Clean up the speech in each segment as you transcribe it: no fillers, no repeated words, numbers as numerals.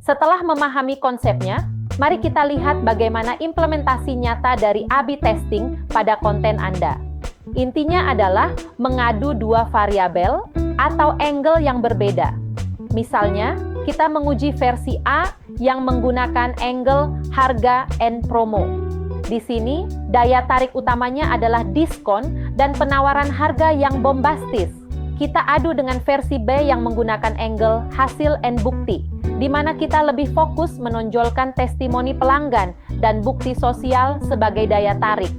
Setelah memahami konsepnya, mari kita lihat bagaimana implementasi nyata dari A/B testing pada konten Anda. Intinya adalah mengadu dua variabel atau angle yang berbeda. Misalnya, kita menguji versi A yang menggunakan angle harga and promo. Di sini, daya tarik utamanya adalah diskon dan penawaran harga yang bombastis. Kita adu dengan versi B yang menggunakan angle hasil and bukti, di mana kita lebih fokus menonjolkan testimoni pelanggan dan bukti sosial sebagai daya tarik.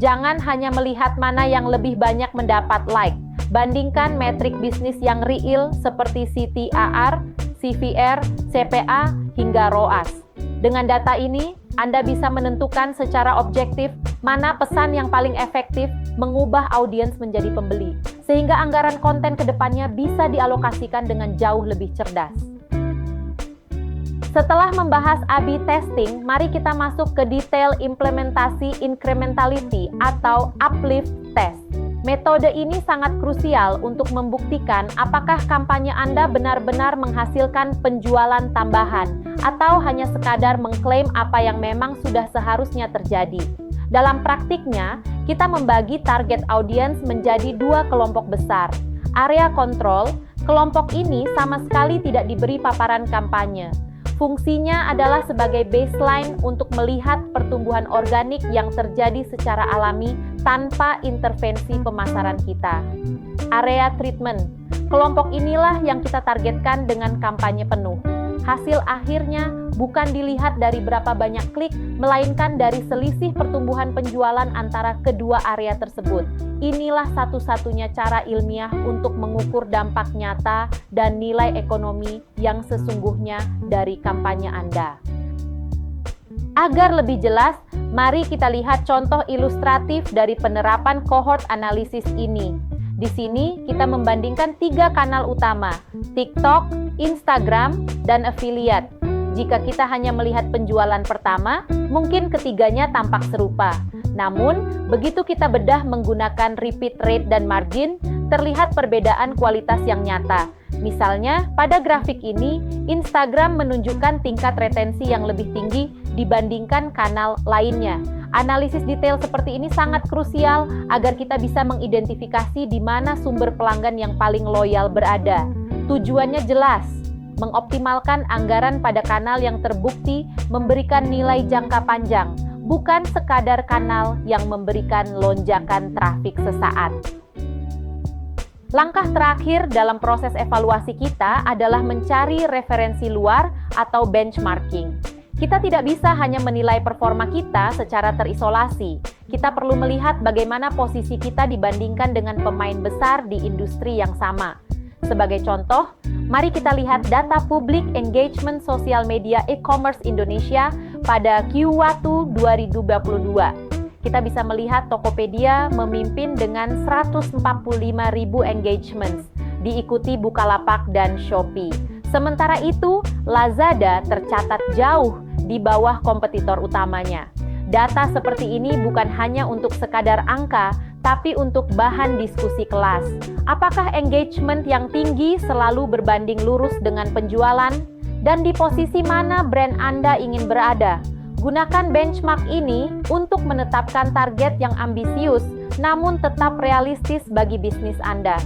Jangan hanya melihat mana yang lebih banyak mendapat like, bandingkan metrik bisnis yang real seperti CTAR, CVR, CPA, hingga ROAS. Dengan data ini, Anda bisa menentukan secara objektif mana pesan yang paling efektif mengubah audiens menjadi pembeli, sehingga anggaran konten ke depannya bisa dialokasikan dengan jauh lebih cerdas. Setelah membahas A/B testing, mari kita masuk ke detail implementasi incrementality atau uplift test. Metode ini sangat krusial untuk membuktikan apakah kampanye Anda benar-benar menghasilkan penjualan tambahan atau hanya sekadar mengklaim apa yang memang sudah seharusnya terjadi. Dalam praktiknya, kita membagi target audiens menjadi dua kelompok besar. Area kontrol, kelompok ini sama sekali tidak diberi paparan kampanye. Fungsinya adalah sebagai baseline untuk melihat pertumbuhan organik yang terjadi secara alami tanpa intervensi pemasaran kita. Area treatment, kelompok inilah yang kita targetkan dengan kampanye penuh. Hasil akhirnya bukan dilihat dari berapa banyak klik, melainkan dari selisih pertumbuhan penjualan antara kedua area tersebut. Inilah satu-satunya cara ilmiah untuk mengukur dampak nyata dan nilai ekonomi yang sesungguhnya dari kampanye Anda. Agar lebih jelas, mari kita lihat contoh ilustratif dari penerapan cohort analisis ini. Di sini kita membandingkan 3 kanal utama, TikTok, Instagram, dan affiliate. Jika kita hanya melihat penjualan pertama, mungkin ketiganya tampak serupa. Namun, begitu kita bedah menggunakan repeat rate dan margin, terlihat perbedaan kualitas yang nyata. Misalnya, pada grafik ini, Instagram menunjukkan tingkat retensi yang lebih tinggi dibandingkan kanal lainnya. Analisis detail seperti ini sangat krusial agar kita bisa mengidentifikasi di mana sumber pelanggan yang paling loyal berada. Tujuannya jelas, mengoptimalkan anggaran pada kanal yang terbukti memberikan nilai jangka panjang, bukan sekadar kanal yang memberikan lonjakan trafik sesaat. Langkah terakhir dalam proses evaluasi kita adalah mencari referensi luar atau benchmarking. Kita tidak bisa hanya menilai performa kita secara terisolasi. Kita perlu melihat bagaimana posisi kita dibandingkan dengan pemain besar di industri yang sama. Sebagai contoh, mari kita lihat data publik engagement sosial media e-commerce Indonesia pada Q1 2022. Kita bisa melihat Tokopedia memimpin dengan 145.000 engagements, diikuti Bukalapak dan Shopee. Sementara itu, Lazada tercatat jauh di bawah kompetitor utamanya. Data seperti ini bukan hanya untuk sekadar angka, tapi untuk bahan diskusi kelas. Apakah engagement yang tinggi selalu berbanding lurus dengan penjualan? Dan di posisi mana brand Anda ingin berada? Gunakan benchmark ini untuk menetapkan target yang ambisius, namun tetap realistis bagi bisnis Anda.